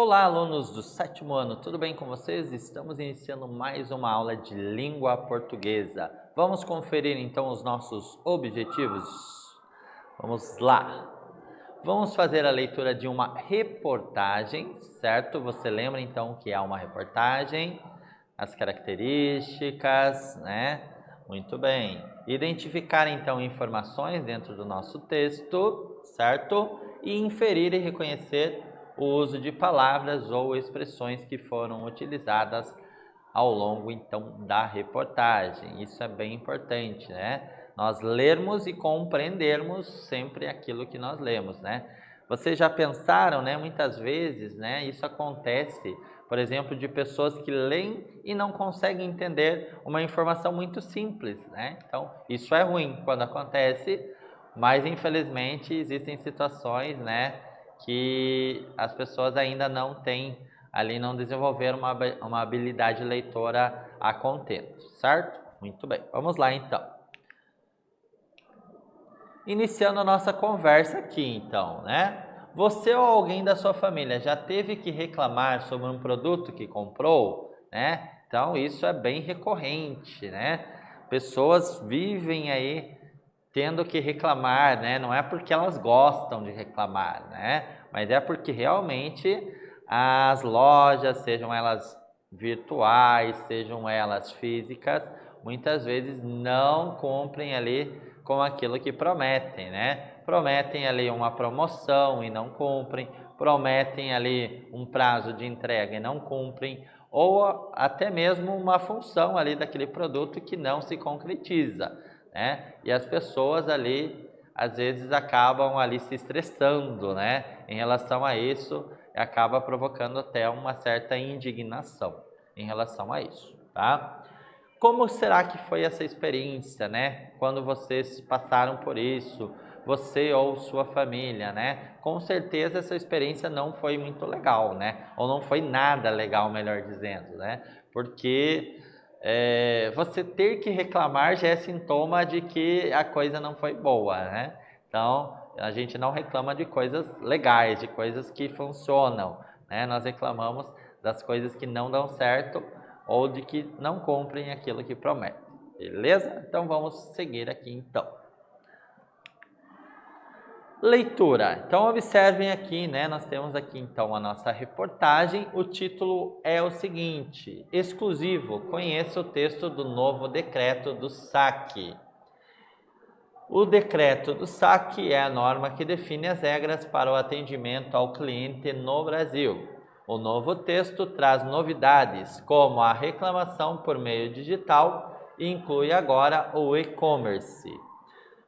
Olá, alunos do 7º ano, tudo bem com vocês? Estamos iniciando mais uma aula de língua portuguesa. Vamos conferir então os nossos objetivos? Vamos lá! Vamos fazer a leitura de uma reportagem, certo? Você lembra então que é uma reportagem? As características, né? Muito bem. Identificar então informações dentro do nosso texto, certo? E inferir e reconhecer o uso de palavras ou expressões que foram utilizadas ao longo então da reportagem. Isso é bem importante, né? Nós lermos e compreendermos sempre aquilo que nós lemos, né? Vocês já pensaram, né? Muitas vezes, né? Isso acontece, por exemplo, de pessoas que leem e não conseguem entender uma informação muito simples, né? Então, isso é ruim quando acontece, mas infelizmente existem situações, né? Que as pessoas ainda não têm ali, não desenvolveram uma habilidade leitora a contento, certo? Muito bem, vamos lá então. Iniciando a nossa conversa aqui então, né? Você ou alguém da sua família já teve que reclamar sobre um produto que comprou, né? Então isso é bem recorrente, né? Pessoas vivem aí tendo que reclamar, né? Não é porque elas gostam de reclamar, né? Mas é porque realmente as lojas, sejam elas virtuais, sejam elas físicas, muitas vezes não cumprem ali com aquilo que prometem, né? Prometem ali uma promoção e não cumprem, prometem ali um prazo de entrega e não cumprem, ou até mesmo uma função ali daquele produto que não se concretiza, né? E as pessoas ali às vezes acabam ali se estressando, né? Em relação a isso, acaba provocando até uma certa indignação em relação a isso, tá? Como será que foi essa experiência, né? Quando vocês passaram por isso, você ou sua família, né? Com certeza essa experiência não foi muito legal, né? Ou não foi nada legal, melhor dizendo, né? Porque você ter que reclamar já é sintoma de que a coisa não foi boa, né? Então, a gente não reclama de coisas legais, de coisas que funcionam, né? Nós reclamamos das coisas que não dão certo ou de que não cumprem aquilo que prometem, beleza? Então, vamos seguir aqui então. Leitura. Então, observem aqui, né? Nós temos aqui então a nossa reportagem. O título é o seguinte: exclusivo, conheça o texto do novo decreto do SAC. O decreto do SAC é a norma que define as regras para o atendimento ao cliente no Brasil. O novo texto traz novidades, como a reclamação por meio digital e inclui agora o e-commerce.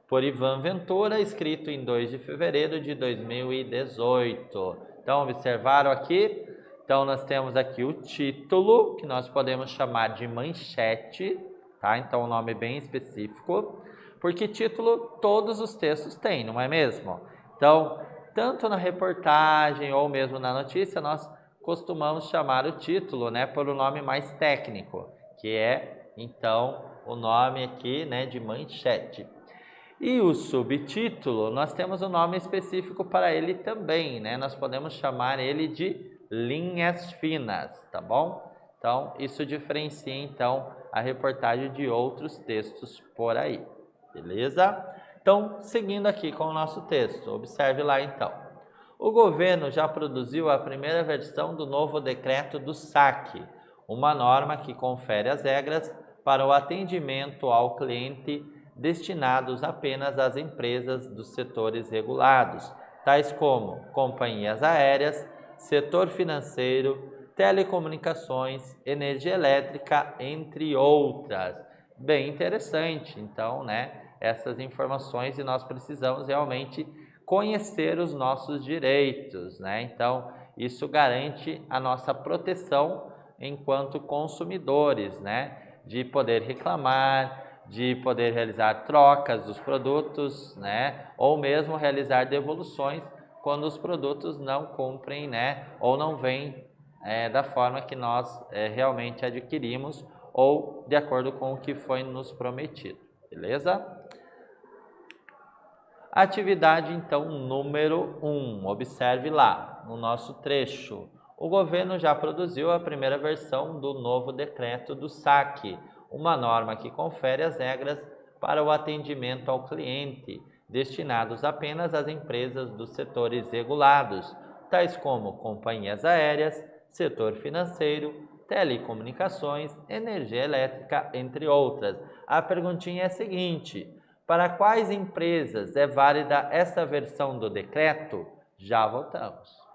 Por Ivan Ventura, escrito em 2 de fevereiro de 2018. Então, observaram aqui? Então, nós temos aqui o título, que nós podemos chamar de manchete, tá? Então, um nome bem específico, porque título todos os textos têm, não é mesmo? Então, tanto na reportagem ou mesmo na notícia, nós costumamos chamar o título, né, por um nome mais técnico, que é, então, o nome aqui, né, de manchete. E o subtítulo, nós temos um nome específico para ele também, né? Nós podemos chamar ele de linhas finas, tá bom? Então, isso diferencia, então, a reportagem de outros textos por aí, beleza? Então, seguindo aqui com o nosso texto, observe lá, então. O governo já produziu a primeira versão do novo decreto do SAC, uma norma que confere as regras para o atendimento ao cliente destinados apenas às empresas dos setores regulados, tais como companhias aéreas, setor financeiro, telecomunicações, energia elétrica, entre outras. Bem interessante, então, né, essas informações, e nós precisamos realmente conhecer os nossos direitos, né? Então, isso garante a nossa proteção enquanto consumidores, né? De poder reclamar, de poder realizar trocas dos produtos, né? Ou mesmo realizar devoluções quando os produtos não cumprem, né? Ou não vêm da forma que nós realmente adquirimos ou de acordo com o que foi nos prometido, beleza? Atividade, então, número 1. Observe lá no nosso trecho. o governo já produziu a primeira versão do novo decreto do saque, uma norma que confere as regras para o atendimento ao cliente, destinados apenas às empresas dos setores regulados, tais como companhias aéreas, setor financeiro, telecomunicações, energia elétrica, entre outras. A perguntinha é a seguinte: para quais empresas é válida essa versão do decreto? Já voltamos.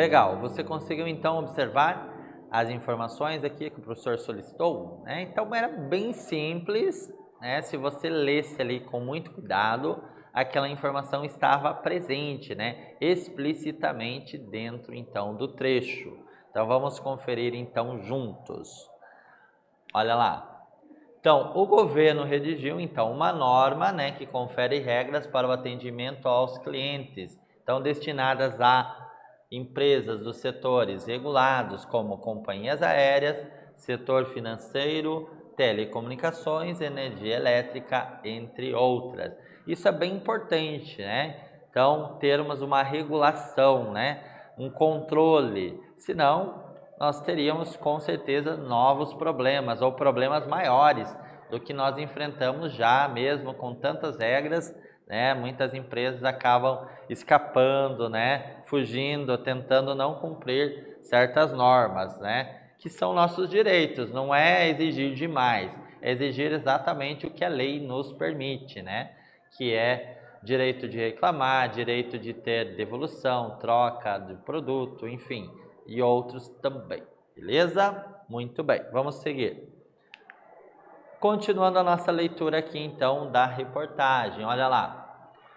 Legal, você conseguiu então observar as informações aqui que o professor solicitou, né? Então era bem simples, né? Se você lesse ali com muito cuidado, aquela informação estava presente, né? Explicitamente dentro então do trecho. Então vamos conferir então juntos. Olha lá. Então, o governo redigiu então uma norma, né, que confere regras para o atendimento aos clientes, então destinadas a empresas dos setores regulados, como companhias aéreas, setor financeiro, telecomunicações, energia elétrica, entre outras. Isso é bem importante, né? Então, termos uma regulação, né? Um controle, senão nós teríamos com certeza novos problemas ou problemas maiores do que nós enfrentamos já, mesmo com tantas regras, né? Muitas empresas acabam escapando, né? Fugindo, tentando não cumprir certas normas, né? Que são nossos direitos, não é exigir demais, é exigir exatamente o que a lei nos permite, né? Que é direito de reclamar, direito de ter devolução, troca de produto, enfim, e outros também, beleza? Muito bem, vamos seguir. Continuando a nossa leitura aqui então da reportagem, olha lá.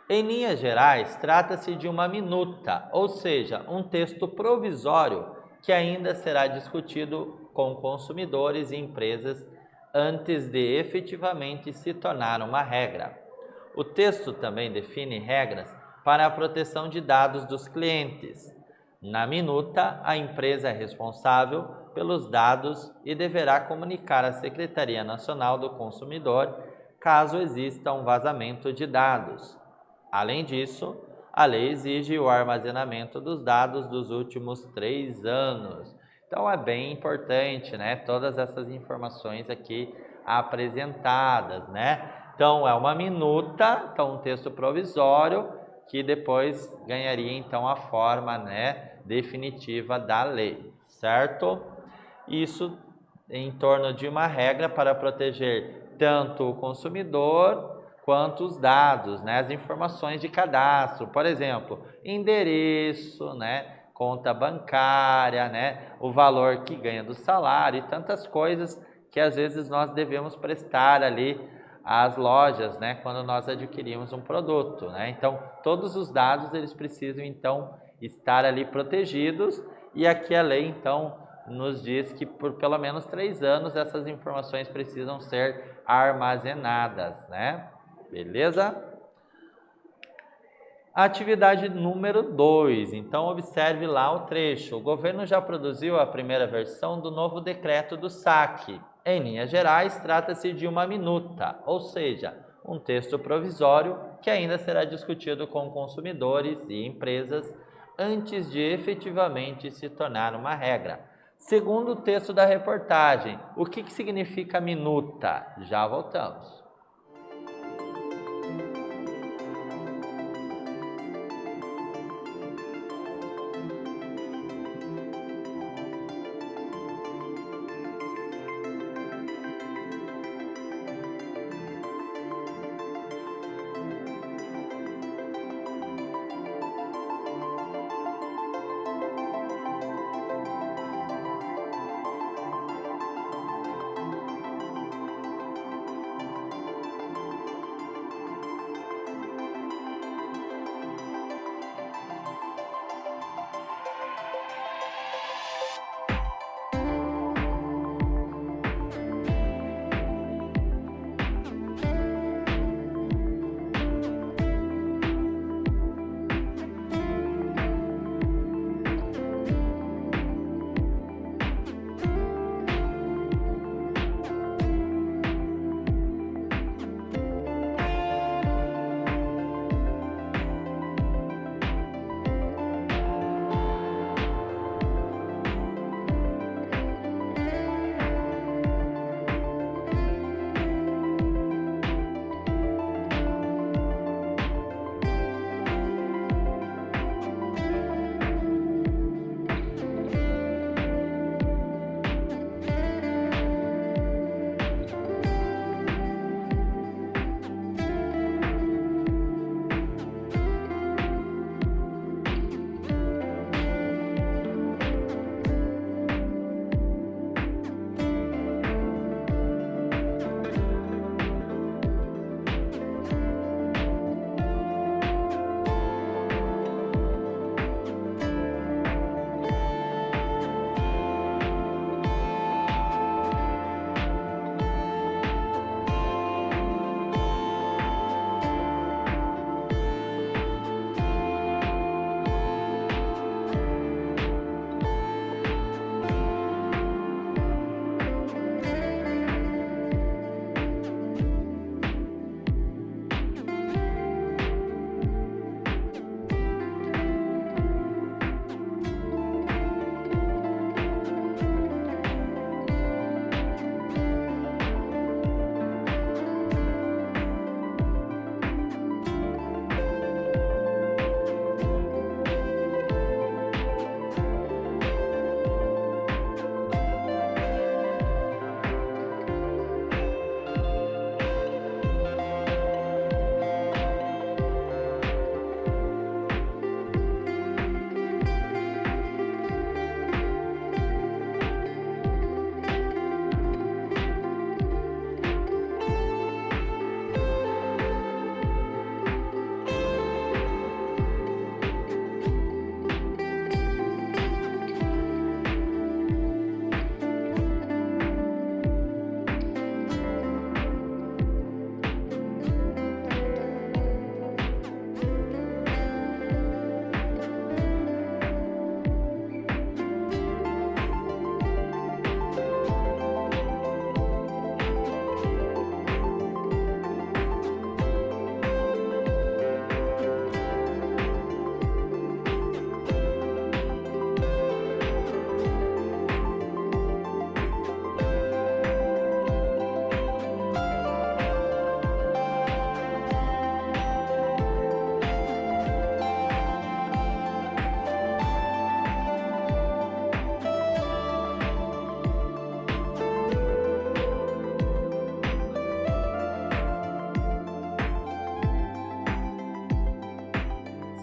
Em linhas gerais, trata-se de uma minuta, ou seja, um texto provisório que ainda será discutido com consumidores e empresas antes de efetivamente se tornar uma regra. O texto também define regras para a proteção de dados dos clientes. Na minuta, a empresa é responsável pelos dados e deverá comunicar à Secretaria Nacional do Consumidor caso exista um vazamento de dados. Além disso, a lei exige o armazenamento dos dados dos últimos 3 anos. Então é bem importante, né? Todas essas informações aqui apresentadas, né? Então é uma minuta, então um texto provisório que depois ganharia então a forma, né, definitiva da lei, certo? Isso em torno de uma regra para proteger tanto o consumidor quanto os dados, né, as informações de cadastro, por exemplo, endereço, né, conta bancária, né, o valor que ganha do salário e tantas coisas que às vezes nós devemos prestar ali às lojas, né, quando nós adquirimos um produto, né? Então, todos os dados eles precisam então estar ali protegidos e aqui a lei então nos diz que por pelo menos 3 anos essas informações precisam ser armazenadas, né? Beleza? Atividade número 2. Então, observe lá o trecho. O governo já produziu a primeira versão do novo decreto do saque. Em linhas gerais, trata-se de uma minuta, ou seja, um texto provisório que ainda será discutido com consumidores e empresas antes de efetivamente se tornar uma regra. Segundo o texto da reportagem, o que significa minuta? Já voltamos.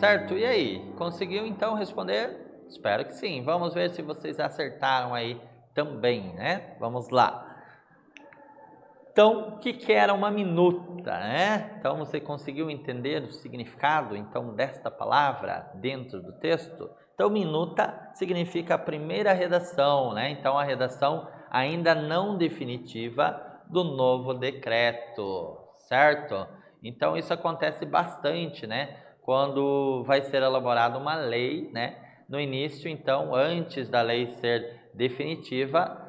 Certo? E aí, conseguiu então responder? Espero que sim. Vamos ver se vocês acertaram aí também, né? Vamos lá. Então, o que era uma minuta, né? Então, você conseguiu entender o significado, então, desta palavra dentro do texto? Então, minuta significa a primeira redação, né? Então, a redação ainda não definitiva do novo decreto, certo? Então, isso acontece bastante, né? Quando vai ser elaborada uma lei, né? No início, então, antes da lei ser definitiva,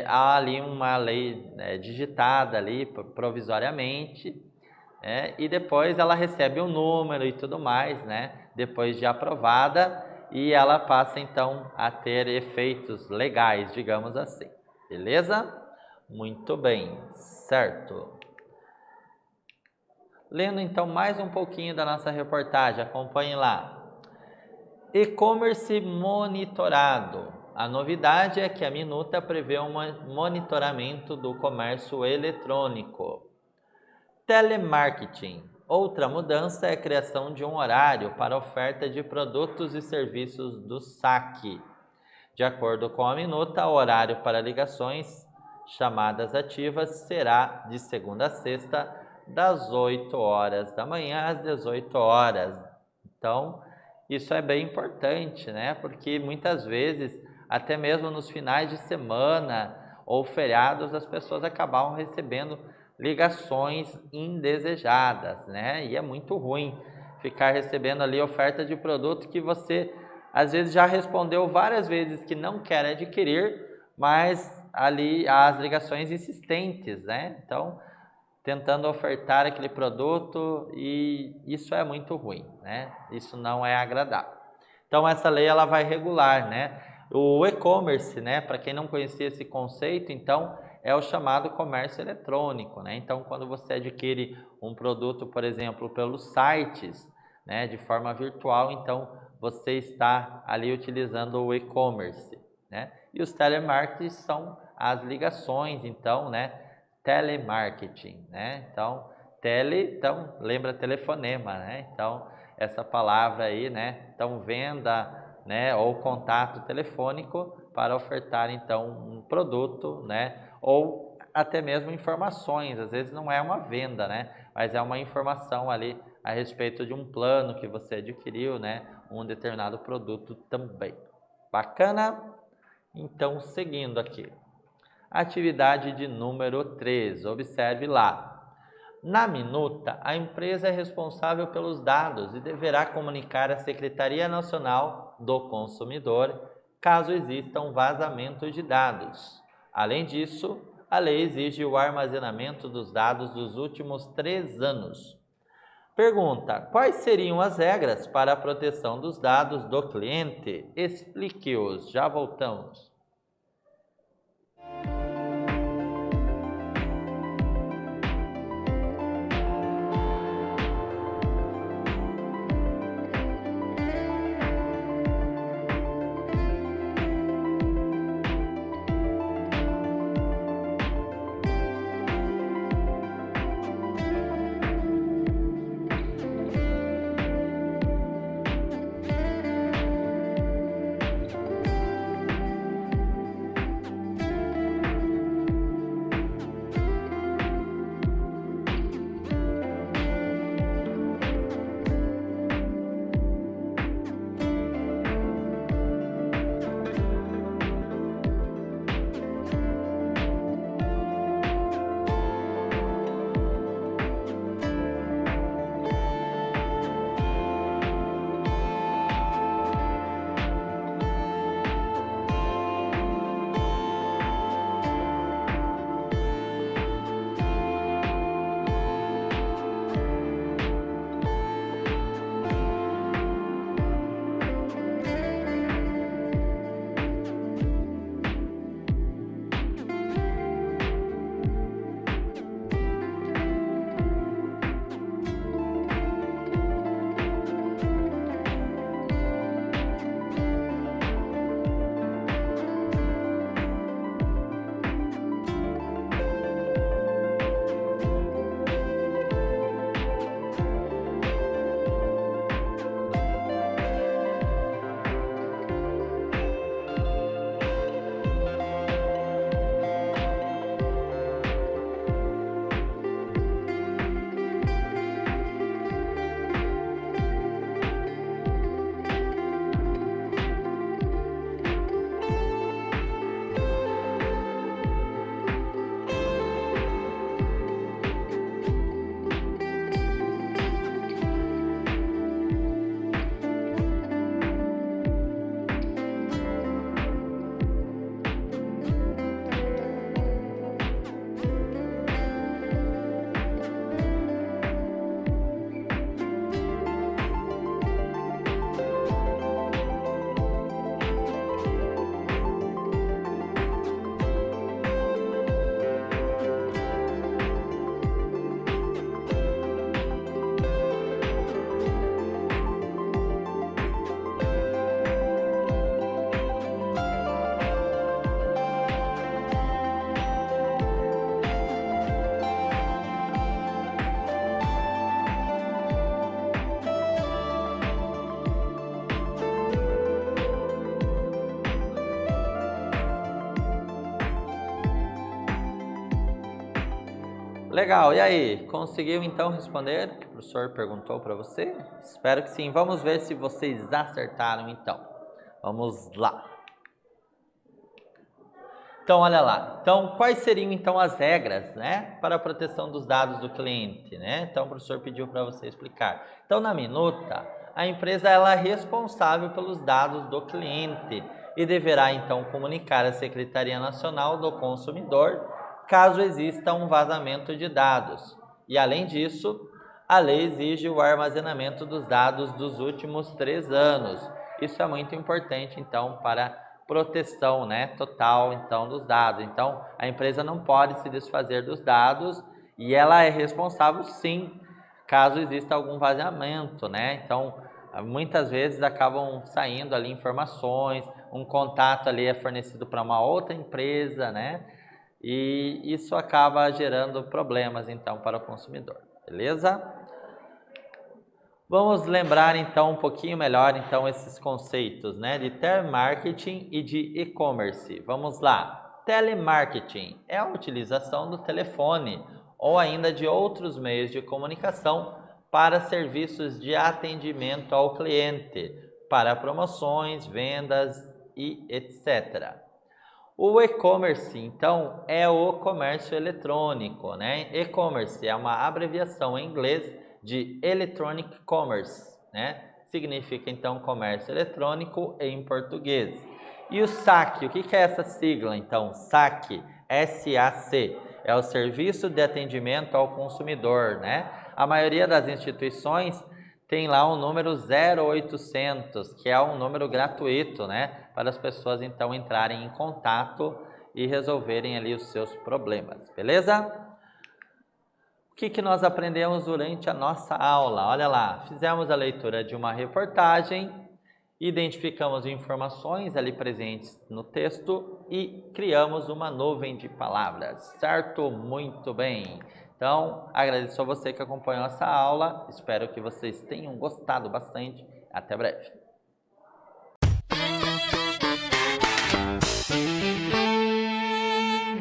há ali uma lei digitada ali provisoriamente, e depois ela recebe o número e tudo mais, né? Depois de aprovada, e ela passa então a ter efeitos legais, digamos assim. Beleza? Muito bem, certo. Lendo então mais um pouquinho da nossa reportagem, acompanhe lá. E-commerce monitorado. A novidade é que a minuta prevê um monitoramento do comércio eletrônico. Telemarketing. Outra mudança é a criação de um horário para oferta de produtos e serviços do saque. De acordo com a minuta, o horário para ligações chamadas ativas será de segunda a sexta, das 8 horas da manhã às 18 horas. Então, isso é bem importante, né? Porque muitas vezes, até mesmo nos finais de semana ou feriados, as pessoas acabavam recebendo ligações indesejadas, né? E é muito ruim ficar recebendo ali oferta de produto que você às vezes já respondeu várias vezes que não quer adquirir, mas ali as ligações insistentes, né? Então, tentando ofertar aquele produto, e isso é muito ruim, né? Isso não é agradável. Então, essa lei ela vai regular, né? O e-commerce, né? Para quem não conhecia esse conceito, então, é o chamado comércio eletrônico, né? Então, quando você adquire um produto, por exemplo, pelos sites, né? De forma virtual, então, você está ali utilizando o e-commerce, né? E os telemarketing são as ligações, então, né? Telemarketing, né? Então, então, lembra telefonema, né? Então, essa palavra aí, né? Então, venda, né? Ou contato telefônico para ofertar, então, um produto, né? Ou até mesmo informações, às vezes não é uma venda, né? Mas é uma informação ali a respeito de um plano que você adquiriu, né? Um determinado produto também. Bacana? Então, seguindo aqui. Atividade de número 3, observe lá. Na minuta, a empresa é responsável pelos dados e deverá comunicar à Secretaria Nacional do Consumidor caso exista um vazamento de dados. Além disso, a lei exige o armazenamento dos dados dos últimos 3 anos. Pergunta: quais seriam as regras para a proteção dos dados do cliente? Explique-os. Já voltamos. Legal, e aí? Conseguiu então responder o que o professor perguntou para você? Espero que sim. Vamos ver se vocês acertaram então. Vamos lá. Então, olha lá. Então, quais seriam então as regras, né, para a proteção dos dados do cliente, né? Então, o professor pediu para você explicar. Então, na minuta, a empresa ela é responsável pelos dados do cliente e deverá então comunicar à Secretaria Nacional do Consumidor caso exista um vazamento de dados. E além disso, a lei exige o armazenamento dos dados dos últimos 3 anos. Isso é muito importante então para proteção, né, total então dos dados. Então, a empresa não pode se desfazer dos dados e ela é responsável sim, caso exista algum vazamento, né? Então, muitas vezes acabam saindo ali informações, um contato ali é fornecido para uma outra empresa, né? E isso acaba gerando problemas então para o consumidor, beleza? Vamos lembrar então um pouquinho melhor então esses conceitos, né, de telemarketing e de e-commerce. Vamos lá. Telemarketing é a utilização do telefone ou ainda de outros meios de comunicação para serviços de atendimento ao cliente, para promoções, vendas e etc. O e-commerce, então, é o comércio eletrônico, né? E-commerce é uma abreviação em inglês de Electronic Commerce, né? Significa, então, comércio eletrônico em português. E o SAC, o que é essa sigla, então? SAC, S-A-C, é o Serviço de Atendimento ao Consumidor, né? A maioria das instituições tem lá um número 0800, que é um número gratuito, né? Para as pessoas então entrarem em contato e resolverem ali os seus problemas, beleza? O que nós aprendemos durante a nossa aula? Olha lá, fizemos a leitura de uma reportagem, identificamos informações ali presentes no texto e criamos uma nuvem de palavras, certo? Muito bem! Então, agradeço a você que acompanhou essa aula, espero que vocês tenham gostado bastante. Até breve!